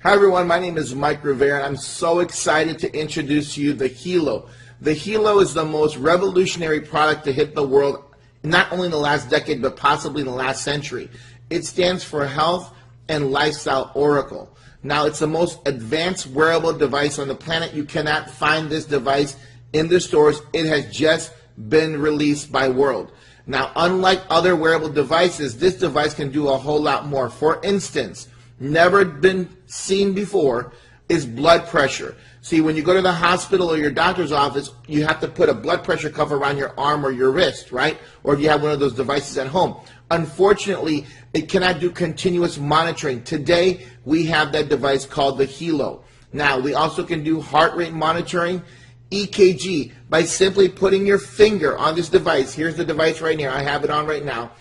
Hi everyone, my name is Mike Rivera and I'm so excited to introduce to you the Helo. The Helo is the most revolutionary product to hit the world, not only in the last decade, but possibly in the last century. It stands for Health and Lifestyle Oracle. Now, it's the most advanced wearable device on the planet. You cannot find this device in the stores. It has just been released by World. Now, unlike other wearable devices, this device can do a whole lot more. For instance, never been seen before is blood pressure. See, when you go to the hospital or your doctor's office, you have to put a blood pressure cuff around your arm or your wrist, right? Or if you have one of those devices at home. Unfortunately, it cannot do continuous monitoring. Today, we have that device called the Helo. Now, we also can do heart rate monitoring, EKG, by simply putting your finger on this device. Here's the device right here. I have it on right now.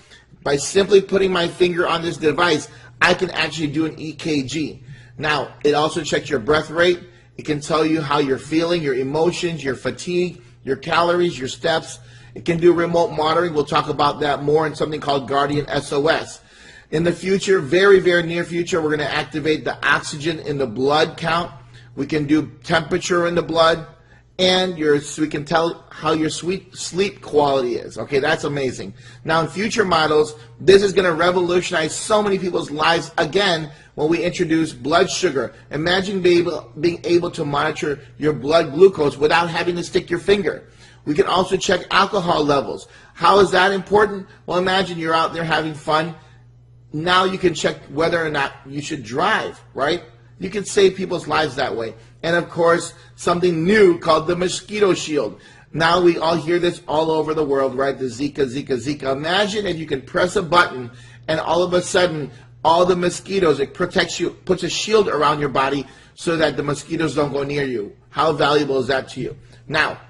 By simply putting my finger on this device, I can actually do an EKG. Now, it also checks your breath rate. It can tell you how you're feeling, your emotions, your fatigue, your calories, your steps. It can do remote monitoring. We'll talk about that more in something called Guardian SOS. In the future, very, very near future, we're going to activate the oxygen in the blood count. We can do temperature in the blood. And we can tell how your sleep quality is. Okay, that's amazing. Now, in future models, this is going to revolutionize so many people's lives again when we introduce blood sugar. Imagine being able to monitor your blood glucose without having to stick your finger. We can also check alcohol levels. How is that important? Well, imagine you're out there having fun. Now you can check whether or not you should drive, right? You can save people's lives that way. And of course, something new called the mosquito shield. Now we all hear this all over the world, right? The Zika, Zika, Zika. Imagine if you can press a button and all of a sudden, all the mosquitoes, it protects you, puts a shield around your body so that the mosquitoes don't go near you. How valuable is that to you? Now,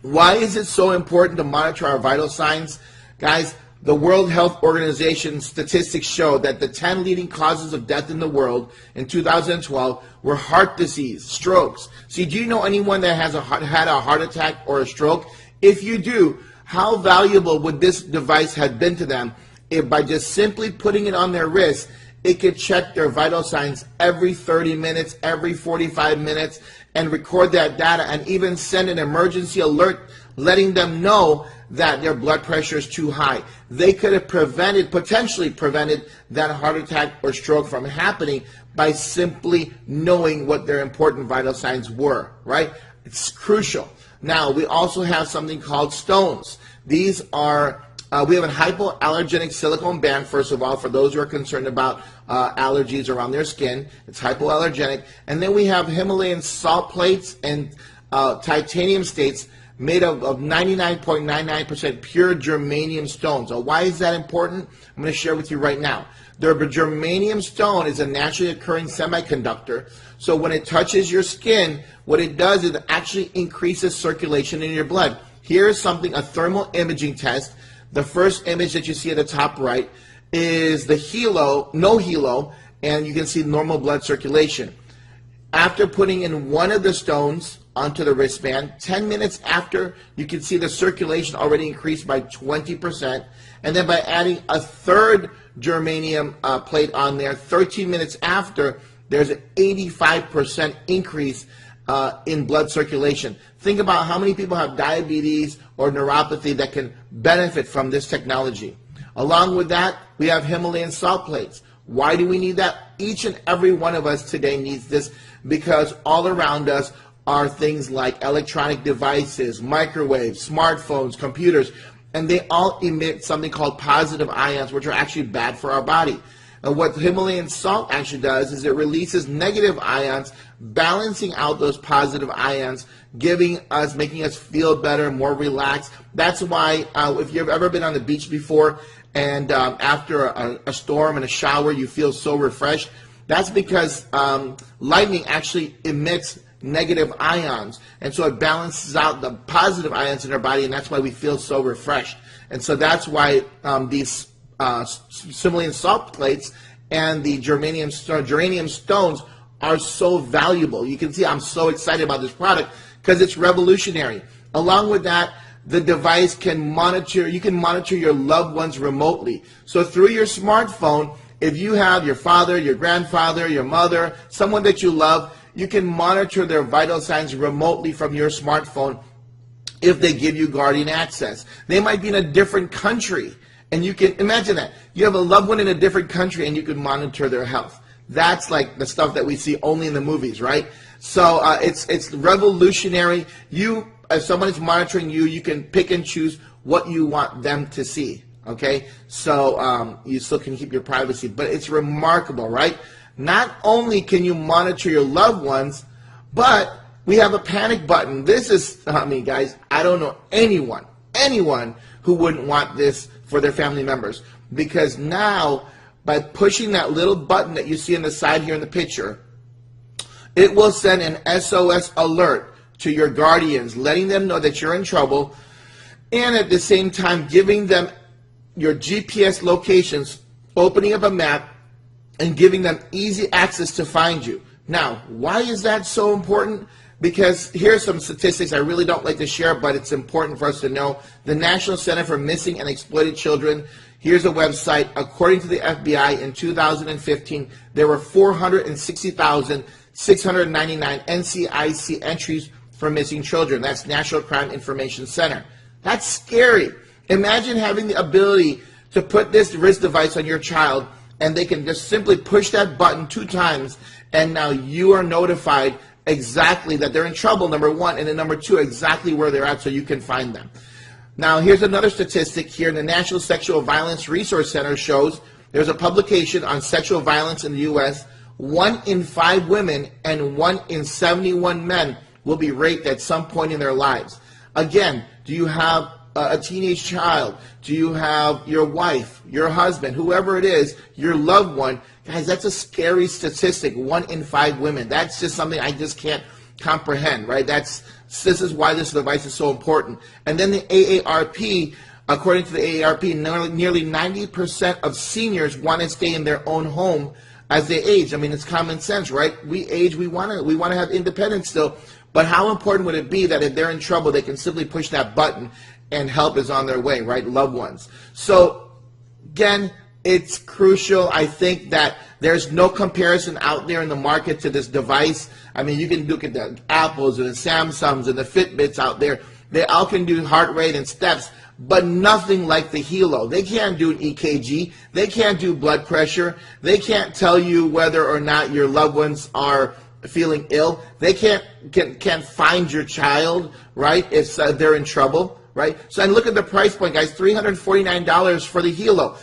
why is it so important to monitor our vital signs? Guys, the World Health Organization statistics show that the 10 leading causes of death in the world in 2012 were heart disease, strokes. See, do you know anyone that has had a heart attack or a stroke? If you do, how valuable would this device have been to them if by just simply putting it on their wrist, it could check their vital signs every 30 minutes, every 45 minutes, and record that data and even send an emergency alert letting them know that their blood pressure is too high. They could have potentially prevented that heart attack or stroke from happening by simply knowing what their important vital signs were, right? It's crucial. Now, we also have something called STONES. These are, we have a hypoallergenic silicone band, first of all, for those who are concerned about allergies around their skin. It's hypoallergenic. And then we have Himalayan salt plates and titanium states made of 99.99% pure germanium stones. So why is that important? I'm going to share with you right now. The germanium stone is a naturally occurring semiconductor. So when it touches your skin, what it does is it actually increases circulation in your blood. Here is something, a thermal imaging test. The first image that you see at the top right is the Helo, no Helo, and you can see normal blood circulation. After putting in one of the stones onto the wristband, 10 minutes after, you can see the circulation already increased by 20%. And then by adding a third germanium plate on there, 13 minutes after, there's an 85% increase in blood circulation. Think about how many people have diabetes or neuropathy that can benefit from this technology. Along with that, we have Himalayan salt plates. Why do we need that? Each and every one of us today needs this because all around us are things like electronic devices, microwaves, smartphones, computers, and they all emit something called positive ions, which are actually bad for our body. And what Himalayan salt actually does is it releases negative ions, balancing out those positive ions, making us feel better, more relaxed. That's why if you've ever been on the beach before and after a storm and a shower, you feel so refreshed, that's because lightning actually emits negative ions, and so it balances out the positive ions in our body, and that's why we feel so refreshed. And so that's why these Himalayan salt plates and the germanium stones are so valuable. You can see I'm so excited about this product because it's revolutionary. Along with that, the device can monitor, you can monitor your loved ones remotely. So through your smartphone, if you have your father, your grandfather, your mother, someone that you love, you can monitor their vital signs remotely from your smartphone if they give you Guardian access. They might be in a different country, and you can imagine that. You have a loved one in a different country, and you can monitor their health. That's like the stuff that we see only in the movies, right? So it's revolutionary. If someone is monitoring you, you can pick and choose what you want them to see, okay? So you still can keep your privacy, but it's remarkable, right? Not only can you monitor your loved ones, but we have a panic button. This is, I mean, guys, I don't know anyone who wouldn't want this for their family members, because now by pushing that little button that you see on the side here in the picture, it will send an SOS alert to your guardians, letting them know that you're in trouble, and at the same time giving them your GPS locations, opening up a map, and giving them easy access to find you. Now, why is that so important? Because here's some statistics I really don't like to share, but it's important for us to know. The National Center for Missing and Exploited Children, here's a website. According to the FBI, in 2015, there were 460,699 NCIC entries for missing children. That's National Crime Information Center. That's scary. Imagine having the ability to put this wrist device on your child, and they can just simply push that button 2 times, and now you are notified exactly that they're in trouble, number 1, and then number 2, exactly where they're at so you can find them. Now, here's another statistic here. The National Sexual Violence Resource Center shows there's a publication on sexual violence in the U.S. 1 in 5 women and 1 in 71 men will be raped at some point in their lives. Again, do you have a teenage child? Do you have your wife, your husband, whoever it is, your loved one? Guys, that's a scary statistic, 1 in 5 women. That's just something I just can't comprehend, right? This is why this device is so important. And then the AARP, according to the AARP, nearly 90% of seniors want to stay in their own home as they age. I mean, it's common sense, right? We age, we want to have independence still. But how important would it be that if they're in trouble, they can simply push that button and help is on their way, right? Loved ones. So, again, it's crucial. I think that there's no comparison out there in the market to this device. I mean, you can look at the Apples and the Samsungs and the Fitbits out there. They all can do heart rate and steps, but nothing like the Helo. They can't do an EKG. They can't do blood pressure. They can't tell you whether or not your loved ones are feeling ill. They can't find your child, right, if they're in trouble, right? So, and look at the price point, guys, $349 for the Helo.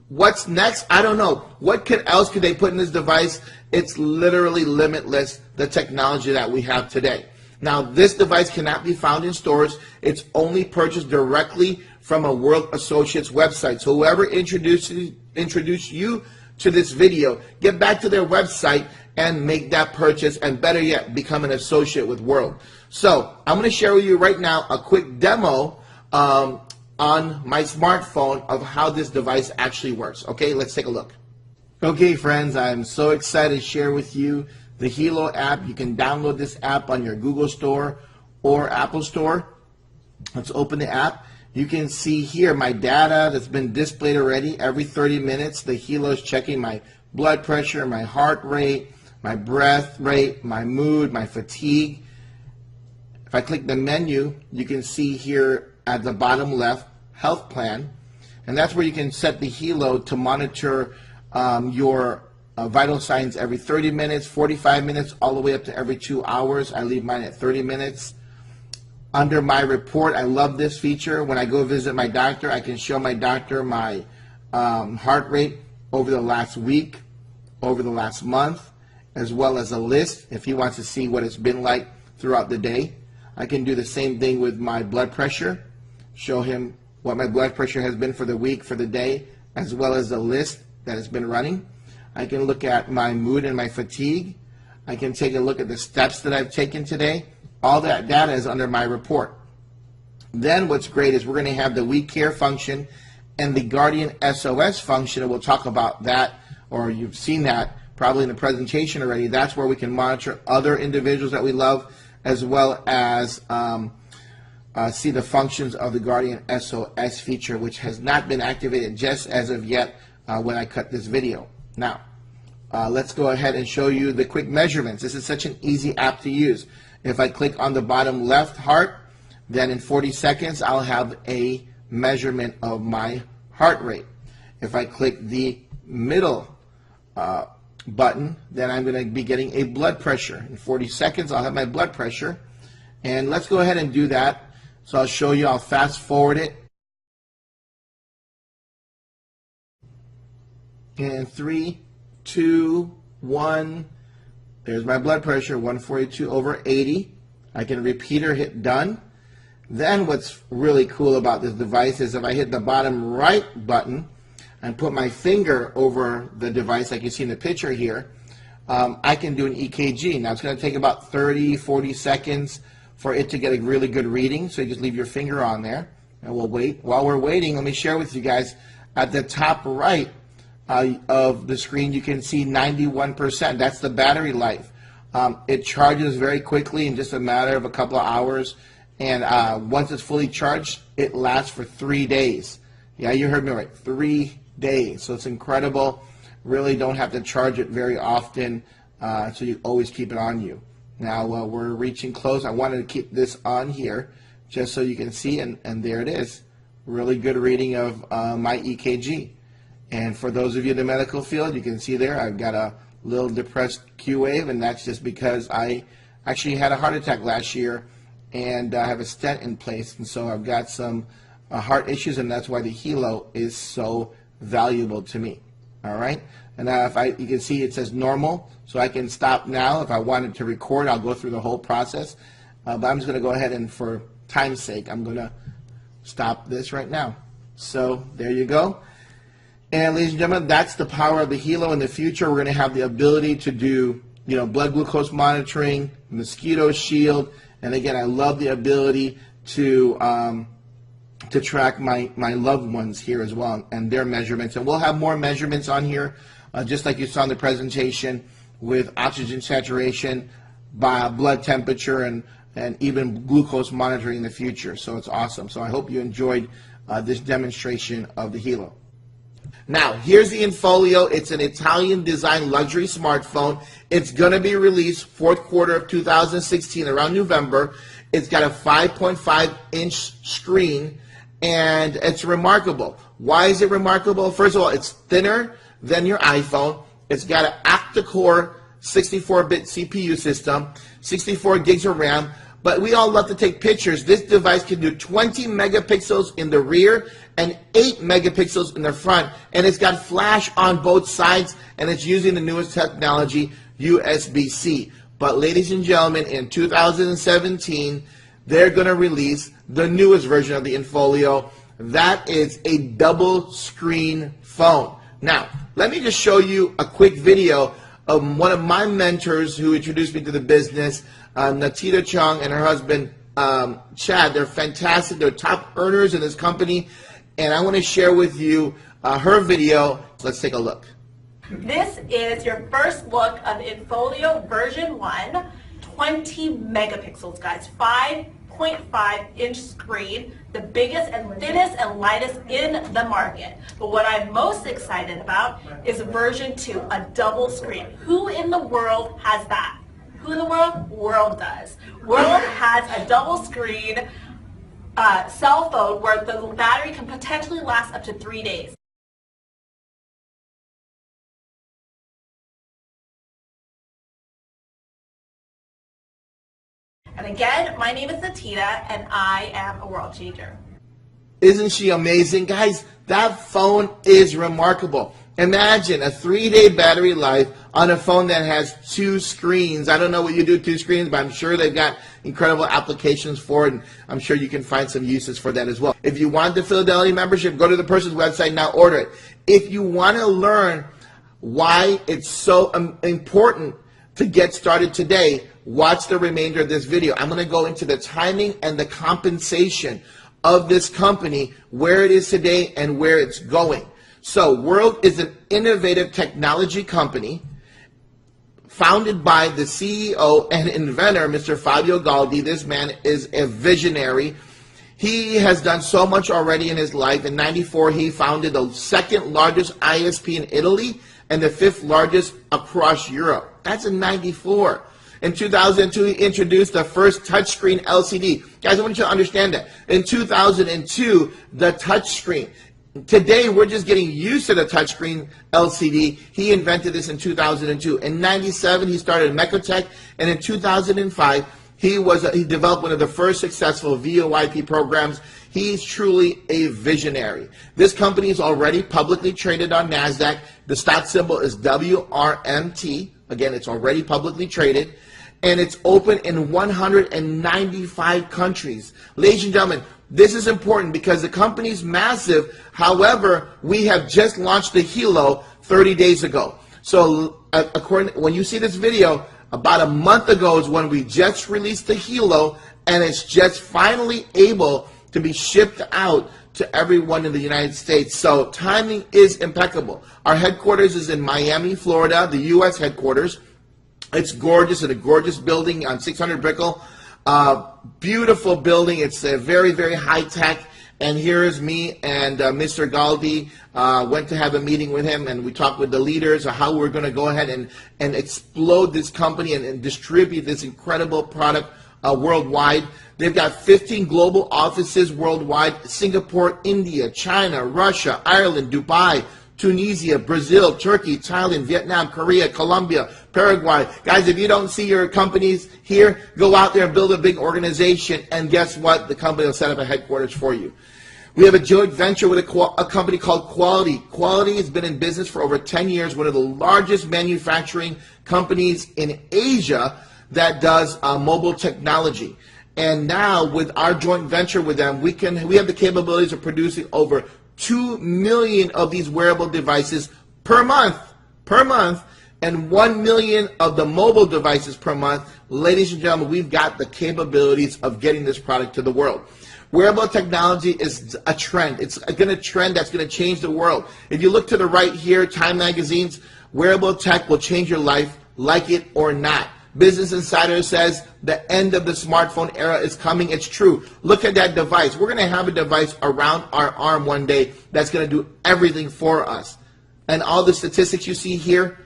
What's next? I don't know. What else could they put in this device? It's literally limitless, the technology that we have today. Now, this device cannot be found in stores. It's only purchased directly from a World Associates website. So whoever introduced you to this video, get back to their website and make that purchase, and better yet, become an associate with World. So I'm going to share with you right now a quick demo on my smartphone of how this device actually works. Okay, let's take a look. Okay, friends, I'm so excited to share with you the Helo app. You can download this app on your Google Store or Apple Store. Let's open the app. You can see here my data that's been displayed already. Every 30 minutes, the Helo is checking my blood pressure, my heart rate, my breath rate, my mood, my fatigue. If I click the menu, you can see here at the bottom left, Health Plan, and that's where you can set the Helo to monitor your vital signs every 30 minutes, 45 minutes, all the way up to every 2 hours. I leave mine at 30 minutes. Under my report, I love this feature. When I go visit my doctor, I can show my doctor my heart rate over the last week, over the last month, as well as a list if he wants to see what it's been like throughout the day. I can do the same thing with my blood pressure, show him what my blood pressure has been for the week, for the day, as well as a list that has been running. I can look at my mood and my fatigue. I can take a look at the steps that I've taken today. All that data is under my report. Then what's great is we're going to have the We Care function and the Guardian SOS function, and we'll talk about that, or you've seen that probably in the presentation already. That's where we can monitor other individuals that we love, as well as see the functions of the Guardian SOS feature, which has not been activated just as of yet when I cut this video. Now, let's go ahead and show you the quick measurements. This is such an easy app to use. If I click on the bottom left heart, then in 40 seconds I'll have a measurement of my heart rate. If I click the middle button, then I'm going to be getting a blood pressure. In 40 seconds I'll have my blood pressure. And let's go ahead and do that. So I'll show you, I'll fast forward it. And 3, 2, 1. There's my blood pressure, 142/80. I can repeat or hit done. Then what's really cool about this device is if I hit the bottom right button and put my finger over the device like you see in the picture here, I can do an EKG. Now it's going to take about 30, 40 seconds for it to get a really good reading. So you just leave your finger on there and we'll wait. While we're waiting, let me share with you guys at the top right of the screen, you can see 91%. That's the battery life. It charges very quickly in just a matter of a couple of hours, and once it's fully charged, it lasts for 3 days. Yeah, you heard me right, 3 days. So it's incredible. Really don't have to charge it very often, so you always keep it on you. Now we're reaching close. I wanted to keep this on here just so you can see, and there it is. Really good reading of my EKG. And for those of you in the medical field, you can see there I've got a little depressed Q wave, and that's just because I actually had a heart attack last year and I have a stent in place, and so I've got some heart issues, and that's why the Helo is so valuable to me. All right, and now you can see it says normal, so I can stop now. If I wanted to record, I'll go through the whole process, but I'm just going to go ahead and, for time's sake, I'm going to stop this right now. So there you go. And ladies and gentlemen, that's the power of the Helo. In the future, we're going to have the ability to do, blood glucose monitoring, mosquito shield, and again, I love the ability to track my loved ones here as well and their measurements. And we'll have more measurements on here, just like you saw in the presentation, with oxygen saturation, by blood temperature, and even glucose monitoring in the future. So it's awesome. So I hope you enjoyed this demonstration of the Helo. Now, here's the Infolio. It's an Italian-designed luxury smartphone. It's going to be released fourth quarter of 2016, around November. It's got a 5.5-inch screen, and it's remarkable. Why is it remarkable? First of all, it's thinner than your iPhone. It's got an octa-core 64-bit CPU system, 64 gigs of RAM. But we all love to take pictures. This device can do 20 megapixels in the rear and 8 megapixels in the front. And it's got flash on both sides, and it's using the newest technology, USB-C. But ladies and gentlemen, in 2017, they're going to release the newest version of the Infolio. That is a double screen phone. Now, let me just show you a quick video of one of my mentors who introduced me to the business, Natita Chung and her husband, Chad. They're fantastic. They're top earners in this company. And I want to share with you her video. Let's take a look. This is your first look of Infolio version 1, 20 megapixels, guys, 5.5-inch screen, the biggest and thinnest and lightest in the market. But what I'm most excited about is version 2, a double screen. Who in the world has that? Who in the world? World does. World has a double screen cell phone where the battery can potentially last up to 3 days. And again, my name is Natita, and I am a world changer. Isn't she amazing? Guys, that phone is remarkable. Imagine a 3-day battery life on a phone that has 2 screens. I don't know what you do with 2 screens, but I'm sure they've got incredible applications for it, and I'm sure you can find some uses for that as well. If you want the Fidelity membership, go to the person's website now, order it. If you want to learn why it's so important to get started today, watch the remainder of this video. I'm going to go into the timing and the compensation of this company, where it is today and where it's going. So World is an innovative technology company founded by the CEO and inventor, Mr. Fabio Galdi. This man is a visionary. He has done so much already in his life. In '94, he founded the 2nd largest ISP in Italy and the 5th largest across Europe. That's in '94. In 2002, he introduced the first touchscreen LCD. Guys, I want you to understand that. In 2002, the touchscreen. Today, we're just getting used to the touchscreen LCD. He invented this in 2002. In '97, he started Mecotech, and in 2005, he developed one of the first successful VoIP programs. He's truly a visionary. This company is already publicly traded on NASDAQ. The stock symbol is WRMT. Again, it's already publicly traded, and it's open in 195 countries. Ladies and gentlemen, this is important because the company's massive. However, we have just launched the Helo 30 days ago. So when you see this video, about a month ago is when we just released the Helo, and it's just finally able to be shipped out to everyone in the United States. So timing is impeccable. Our headquarters is in Miami, Florida, the U.S. headquarters. It's gorgeous, in a gorgeous building on 600 Brickell. Beautiful building. It's very, very high tech. And here is me and Mr. Galdi. Went to have a meeting with him, and we talked with the leaders of how we're going to go ahead and explode this company and distribute this incredible product worldwide. They've got 15 global offices worldwide: Singapore, India, China, Russia, Ireland, Dubai, Tunisia, Brazil, Turkey, Thailand, Vietnam, Korea, Colombia, Paraguay. Guys, if you don't see your companies here, go out there and build a big organization, and guess what? The company will set up a headquarters for you. We have a joint venture with a company called Quality. Quality has been in business for over 10 years, one of the largest manufacturing companies in Asia that does mobile technology. And now with our joint venture with them, we have the capabilities of producing over 2 million of these wearable devices per month, and 1 million of the mobile devices per month. Ladies and gentlemen, we've got the capabilities of getting this product to the world. Wearable technology is a trend. It's going to trend that's going to change the world. If you look to the right here, Time Magazine's wearable tech will change your life, like it or not. Business Insider says the end of the smartphone era is coming. It's true. Look at that device. We're going to have a device around our arm one day that's going to do everything for us. And all the statistics you see here,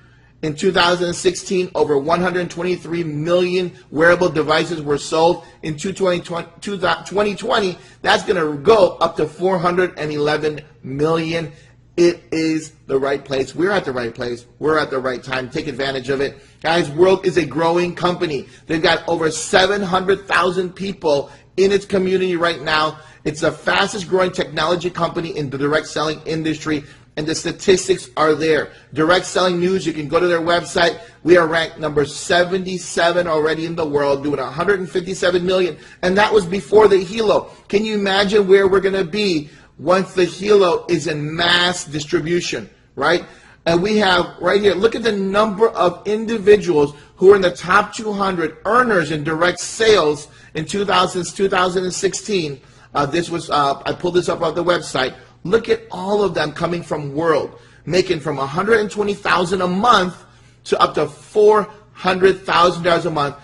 in 2016, over 123 million wearable devices were sold. In 2020, that's going to go up to 411 million. It is the right place. We're at the right place. We're at the right time. Take advantage of it. Guys, World is a growing company. They've got over 700,000 people in its community right now. It's the fastest growing technology company in the direct selling industry, and the statistics are there. Direct Selling News, you can go to their website. We are ranked number 77 already in the world, doing 157 million, and that was before the Helo. Can you imagine where we're going to be once the Helo is in mass distribution, right? And we have right here, look at the number of individuals who are in the top 200 earners in direct sales in 2016. This was, I pulled this up off the website. Look at all of them coming from World, making from $120,000 a month to up to $400,000 a month.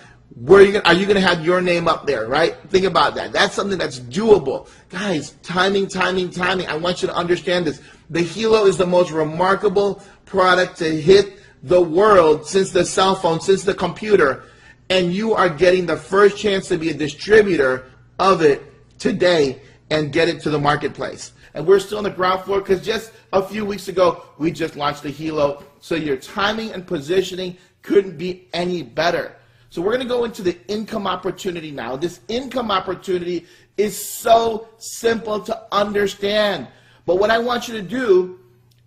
Are you going to have your name up there, right? Think about that. That's something that's doable. Guys, timing. I want you to understand this. The Helo is the most remarkable product to hit the world since the cell phone, since the computer, and you are getting the first chance to be a distributor of it today and get it to the marketplace. And we're still on the ground floor because just a few weeks ago, we just launched the Helo. So your timing and positioning couldn't be any better. So we're going to go into the income opportunity now. This income opportunity is so simple to understand. But what I want you to do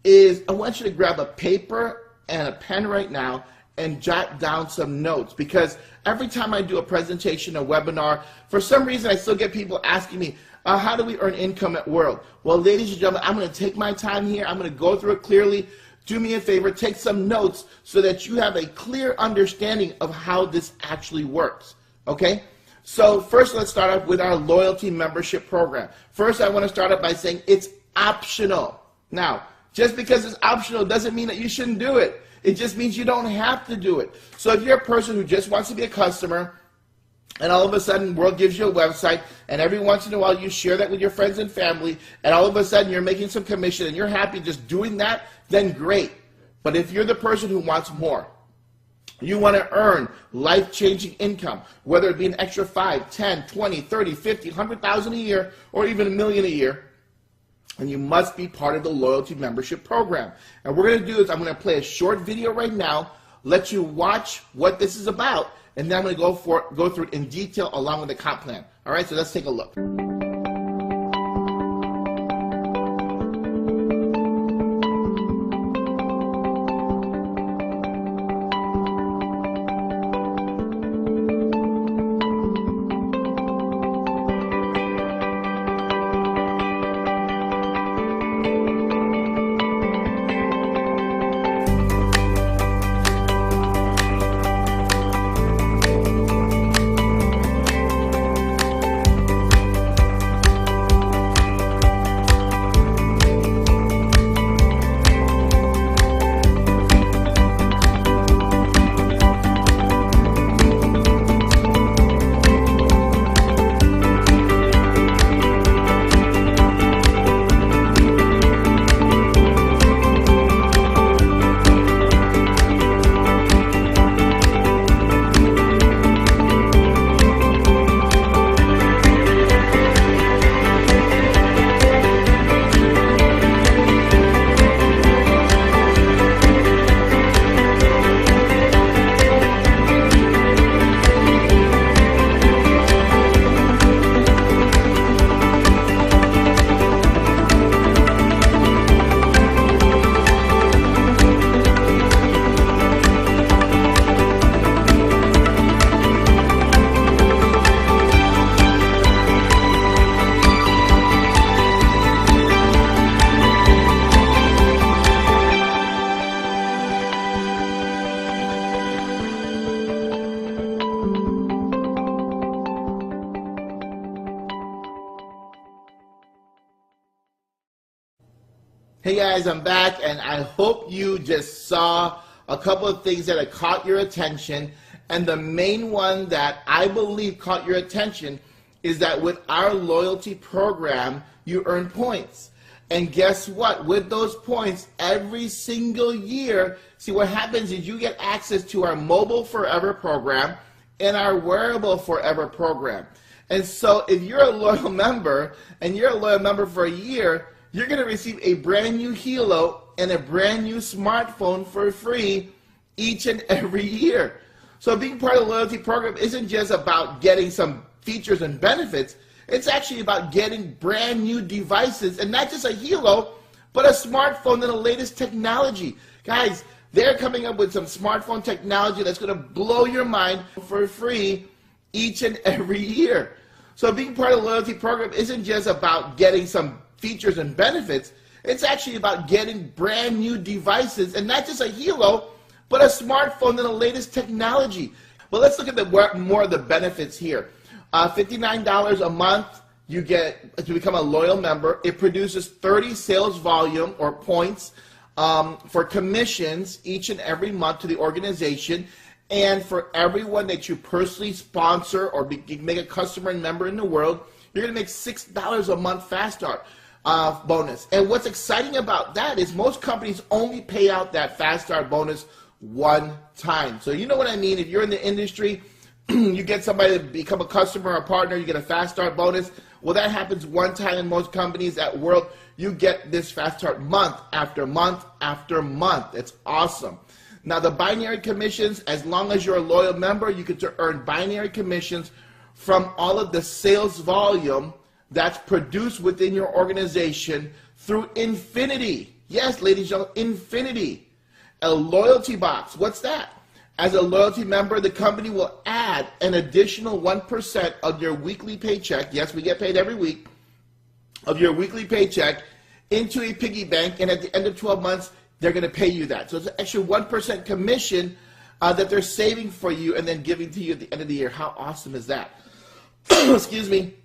is I want you to grab a paper and a pen right now and jot down some notes, because every time I do a presentation, a webinar, for some reason I still get people asking me, how do we earn income at World? Well, ladies and gentlemen, I'm going to take my time here. I'm going to go through it clearly. Do me a favor, take some notes so that you have a clear understanding of how this actually works, okay? So first, let's start off with our loyalty membership program. First, I want to start off by saying it's optional. Now, just because it's optional doesn't mean that you shouldn't do it. It just means you don't have to do it. So if you're a person who just wants to be a customer, and all of a sudden World gives you a website, and every once in a while you share that with your friends and family, and all of a sudden you're making some commission and you're happy just doing that, then great. But if you're the person who wants more, you want to earn life-changing income, whether it be an extra 5, 10, 20, 30, 50, 100,000 a year, or even $1 million a year, and you must be part of the loyalty membership program. And what we're going to do is I'm going to play a short video right now, let you watch what this is about, and then I'm going to go through it in detail along with the comp plan. All right, so let's take a look. Hey guys, I'm back, and I hope you just saw a couple of things that have caught your attention. And the main one that I believe caught your attention is that with our loyalty program, you earn points. And guess what? With those points, every single year, see what happens is you get access to our Mobile Forever program and our Wearable Forever program. And so if you're a loyal member, and you're a loyal member for a year, you're going to receive a brand new Helo and a brand new smartphone for free each and every year. So being part of the loyalty program isn't just about getting some features and benefits. It's actually about getting brand new devices, and not just a Helo, but a smartphone and the latest technology. Guys, they're coming up with some smartphone technology that's going to blow your mind for free each and every year. So being part of the loyalty program isn't just about getting some features and benefits. It's actually about getting brand new devices, and not just a Helo, but a smartphone and the latest technology. Well, let's look at more of the benefits here. $59 a month, you get to become a loyal member. It produces 30 sales volume or points for commissions each and every month to the organization. And for everyone that you personally sponsor or make a customer and member in the world, you're going to make $6 a month Fast Start bonus. And what's exciting about that is most companies only pay out that Fast Start bonus one time. So you know what I mean? If you're in the industry, you get somebody to become a customer or a partner, you get a Fast Start bonus. Well, that happens one time in most companies. At World, you get this Fast Start month after month after month. It's awesome. Now, the binary commissions, as long as you're a loyal member, you get to earn binary commissions from all of the sales volume that's produced within your organization through infinity. Yes, ladies and gentlemen, infinity. A loyalty box. What's that? As a loyalty member, the company will add an additional 1% of your weekly paycheck. Yes, we get paid every week. Of your weekly paycheck into a piggy bank, and at the end of 12 months, they're going to pay you that. So it's an extra 1% commission that they're saving for you and then giving to you at the end of the year. How awesome is that? Excuse me.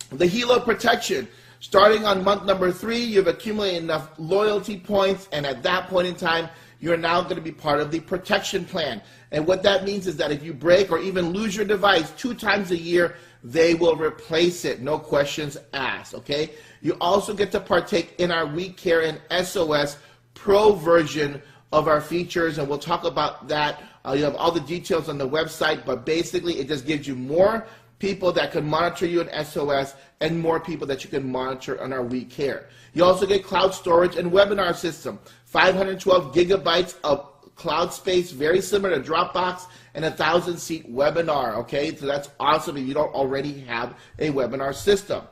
The Helo protection. Starting on month number 3, you've accumulated enough loyalty points, and at that point in time, you're now going to be part of the protection plan. And what that means is that if you break or even lose your device 2 times a year, they will replace it, no questions asked, okay? You also get to partake in our We Care and SOS Pro version of our features, and we'll talk about that. You have all the details on the website, but basically it just gives you more people that can monitor you in SOS and more people that you can monitor on our We Care. You also get cloud storage and webinar system, 512 gigabytes of cloud space, very similar to Dropbox, and a 1,000-seat webinar, okay? So that's awesome if you don't already have a webinar system.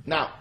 Now,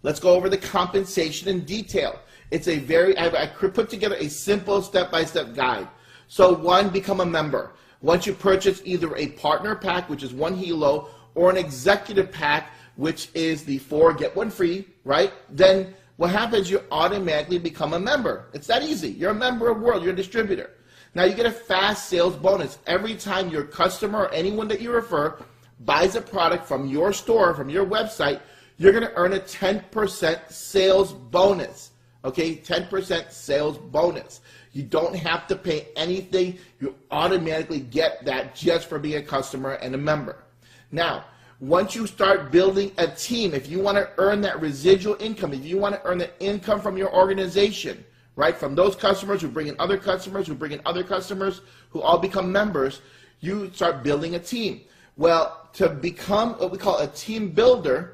let's go over the compensation in detail. It's a I put together a simple step-by-step guide. So 1, become a member. Once you purchase either a partner pack, which is 1 Helo, or an executive pack, which is the 4 get 1 free, right? Then what happens, you automatically become a member. It's that easy. You're a member of World. You're a distributor. Now you get a fast sales bonus. Every time your customer or anyone that you refer buys a product from your store, from your website, you're going to earn a 10% sales bonus. Okay, 10% sales bonus. You don't have to pay anything. You automatically get that just for being a customer and a member. Now, once you start building a team, if you want to earn that residual income, if you want to earn the income from your organization, right, from those customers who bring in other customers, who bring in other customers, who all become members, you start building a team. Well, to become what we call a team builder,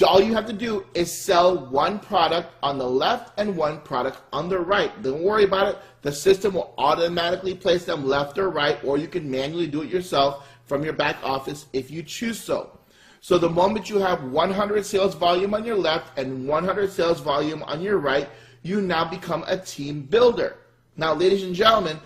all you have to do is sell 1 product on the left and 1 product on the right. Don't worry about it. The system will automatically place them left or right, or you can manually do it yourself from your back office if you choose so. So the moment you have 100 sales volume on your left and 100 sales volume on your right, you now become a team builder. Now, ladies and gentlemen,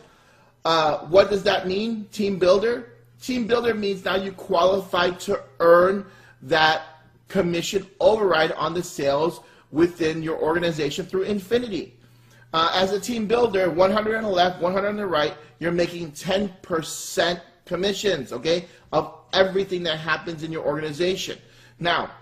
what does that mean, team builder? Team builder means now you qualify to earn that commission override on the sales within your organization through infinity. As a team builder, 100 on the left, 100 on the right, you're making 10% commissions, okay, of everything that happens in your organization. Now,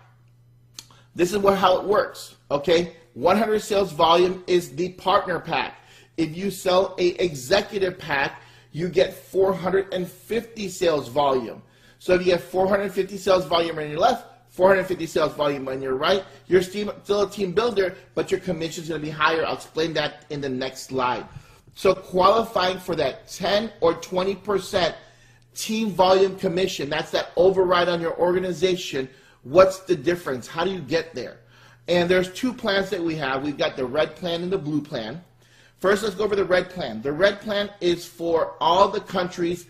this is how it works, okay? 100 sales volume is the partner pack. If you sell a executive pack, you get 450 sales volume. So if you have 450 sales volume on your left, 450 sales volume on your right, you're still a team builder, but your commission is going to be higher. I'll explain that in the next slide. So qualifying for that 10 or 20% team volume commission, that's that override on your organization. What's the difference? How do you get there? And there's 2 plans that we have. We've got the red plan and the blue plan. First, let's go over the red plan. The red plan is for all the countries.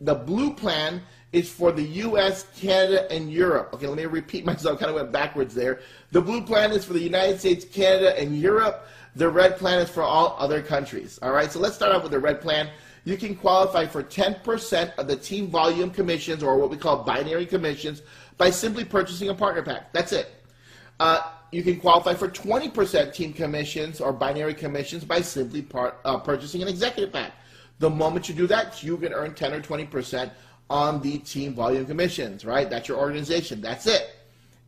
The blue plan is for the U.S., Canada, and Europe. Okay, let me repeat myself. Kind of went backwards there. The blue plan is for the United States, Canada, and Europe. The red plan is for all other countries. All right, so let's start off with the red plan. You can qualify for 10% of the team volume commissions, or what we call binary commissions, by simply purchasing a partner pack. That's it. You can qualify for 20% team commissions or binary commissions by simply purchasing an executive pack. The moment you do that, you can earn 10 or 20% on the team volume commissions, right? That's your organization. That's it.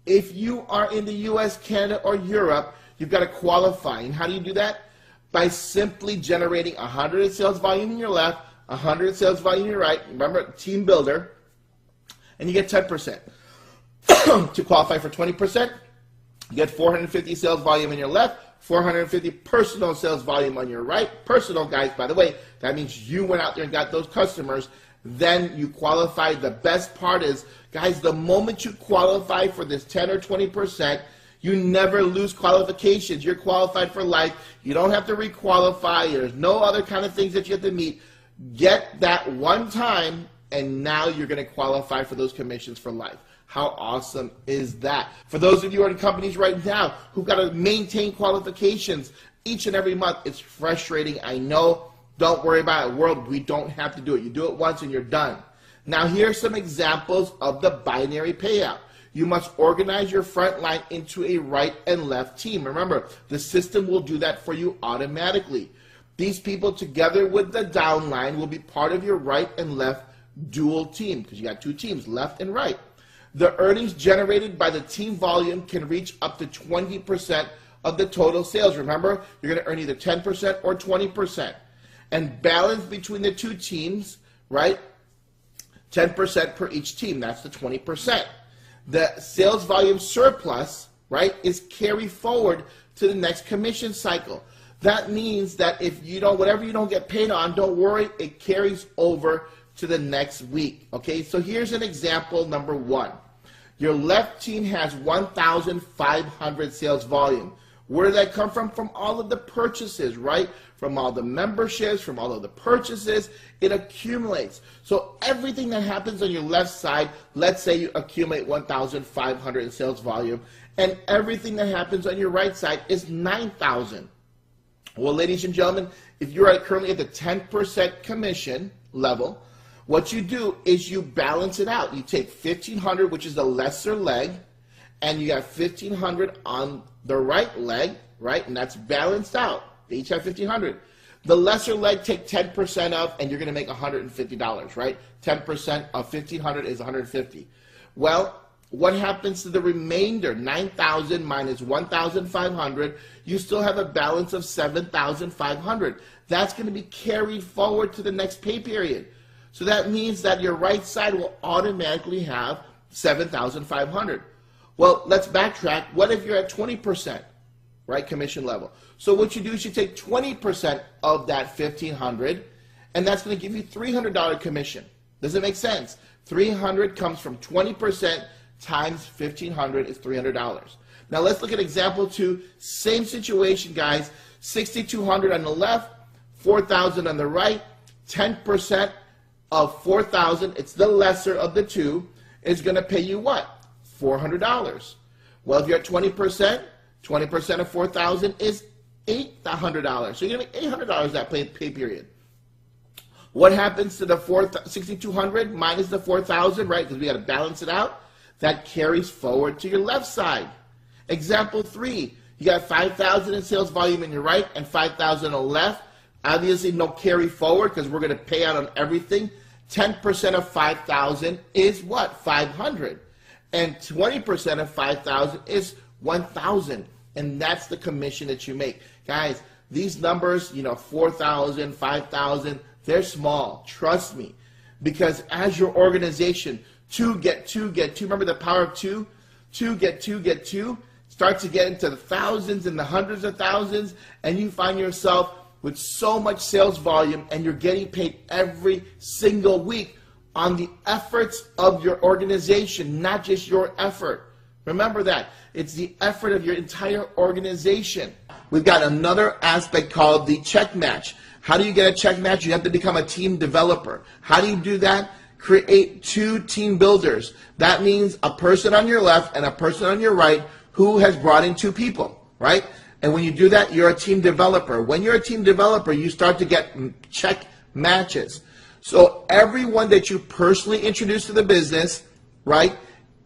If you are in the U.S., Canada, or Europe, you've got to qualify. And how do you do that? By simply generating 100 sales volume in your left, 100 sales volume in your right. Remember, team builder. And you get 10%. To qualify for 20%, you get 450 sales volume in your left, 450 personal sales volume on your right. Personal, guys, by the way, that means you went out there and got those customers. Then you qualify. The best part is, guys, the moment you qualify for this 10 or 20%, You never lose qualifications. You're qualified for life. You don't have to requalify. There's no other kind of things that you have to meet. Get that one time, and now you're going to qualify for those commissions for life. How awesome is that? For those of you who are in companies right now who've got to maintain qualifications each and every month, it's frustrating. I know. Don't worry about it. World, we don't have to do it. You do it once and you're done. Now, here are some examples of the binary payout. You must organize your front line into a right and left team. Remember, the system will do that for you automatically. These people, together with the down line, will be part of your right and left dual team, because you got two teams, left and right. The earnings generated by the team volume can reach up to 20% of the total sales. Remember, you're going to earn either 10% or 20%. And balance between the two teams, right? 10% per each team. That's the 20%. The sales volume surplus, right, is carried forward to the next commission cycle. That means that if you don't, whatever you don't get paid on, don't worry, it carries over to the next week. Okay, so here's an example number one. Your left team has 1,500 sales volume. Where did that come from? From all of the purchases, right? From all the memberships, from all of the purchases, it accumulates. So everything that happens on your left side, let's say you accumulate 1,500 in sales volume, and everything that happens on your right side is 9,000. Well, ladies and gentlemen, if you're currently at the 10% commission level, what you do is you balance it out. You take 1,500, which is the lesser leg, and you have 1,500 on the right leg, right? And that's balanced out. They each have 1,500. The lesser leg, take 10% of, and you're going to make $150, right? 10% of 1,500 is $150. Well, what happens to the remainder? 9,000 minus 1,500, you still have a balance of 7,500. That's going to be carried forward to the next pay period. So that means that your right side will automatically have 7,500. Well, let's backtrack. What if you're at 20%, right, commission level? So what you do is you take 20% of that 1,500, and that's going to give you $300 commission. Does it make sense? 300 comes from 20% times 1,500 is $300. Now let's look at example 2. Same situation, guys. 6,200 on the left, 4,000 on the right. 10% of 4,000, it's the lesser of the two, is going to pay you what? $400. Well, if you're at 20%, 20% of 4,000 is $800. So you're going to make $800 that pay period. What happens to the 6,200 minus the 4,000, right? Because we got to balance it out. That carries forward to your left side. Example 3, you got 5,000 in sales volume in your right and 5,000 on the left. Obviously, no carry forward because we're going to pay out on everything. 10% of 5,000 is what? 500. And 20% of 5,000 is 1,000. And that's the commission that you make. Guys, these numbers, 4,000, 5,000, they're small. Trust me. Because as your organization, 2 get 2 get 2, remember the power of 2? 2 get 2 get 2, start to get into the thousands and the hundreds of thousands, and you find yourself with so much sales volume, and you're getting paid every single week on the efforts of your organization, not just your effort. Remember that. It's the effort of your entire organization. We've got another aspect called the check match. How do you get a check match? You have to become a team developer. How do you do that? Create 2 team builders. That means a person on your left and a person on your right who has brought in 2 people, right? And when you do that, you're a team developer. When you're a team developer, you start to get check matches. So everyone that you personally introduce to the business, right,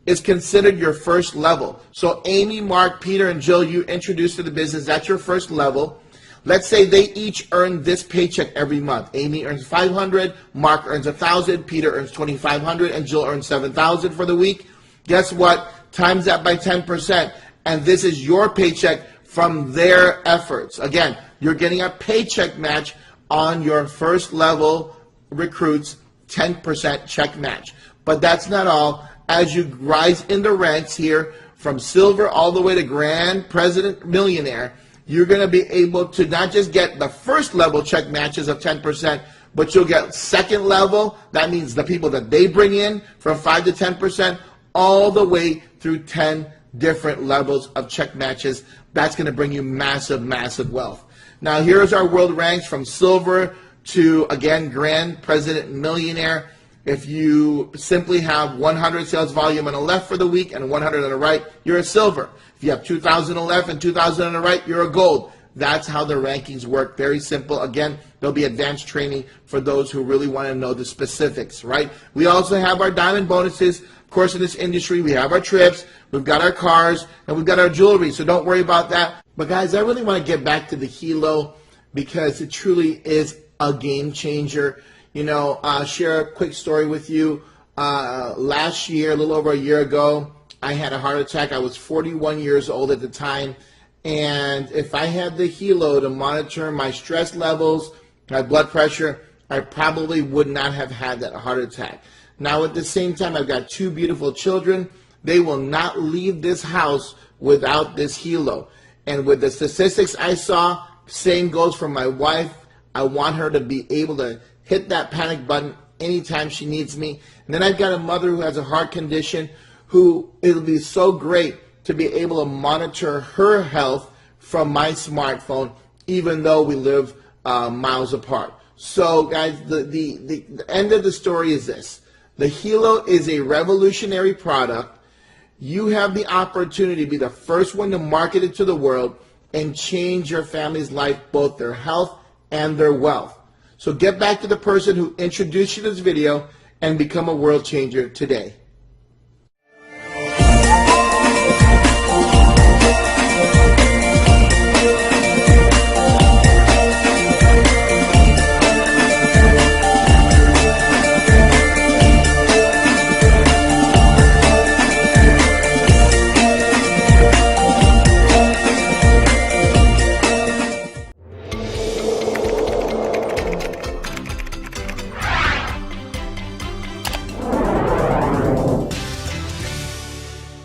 is considered your first level. So Amy, Mark, Peter, and Jill, you introduce to the business, that's your first level. Let's say they each earn this paycheck every month. Amy earns $500, Mark earns $1,000, Peter earns $2,500, and Jill earns $7,000 for the week. Guess what? Times that by 10%, and this is your paycheck from their efforts. Again, you're getting a paycheck match on your first level recruits, 10% check match. But that's not all. As you rise in the ranks here, from silver all the way to grand president millionaire, you're going to be able to not just get the first level check matches of 10%, but you'll get second level. That means the people that they bring in from 5 to 10%, all the way through $10,000 different levels of check matches. That's going to bring you massive, massive wealth. Now, here's our world ranks from silver to, again, grand, president, millionaire. If you simply have 100 sales volume on the left for the week and 100 on the right, you're a silver. If you have 2,000 on the left and 2,000 on the right, you're a gold. That's how the rankings work. Very simple. Again, there'll be advanced training for those who really want to know the specifics, right? We also have our diamond bonuses. Of course, in this industry, we have our trips, we've got our cars, and we've got our jewelry, so don't worry about that. But guys, I really want to get back to the Helo because it truly is a game changer. You know, I'll share a quick story with you. Last year, a little over a year ago, I had a heart attack. I was 41 years old at the time. And if I had the Helo to monitor my stress levels, my blood pressure, I probably would not have had that heart attack. Now, at the same time, I've got two beautiful children. They will not leave this house without this Helo. And with the statistics I saw, same goes for my wife. I want her to be able to hit that panic button anytime she needs me. And then I've got a mother who has a heart condition who it'll be so great to be able to monitor her health from my smartphone, even though we live miles apart. So guys, the end of the story is this. The Helo is a revolutionary product. You have the opportunity to be the first one to market it to the world and change your family's life, both their health and their wealth. So get back to the person who introduced you to this video and become a world changer today.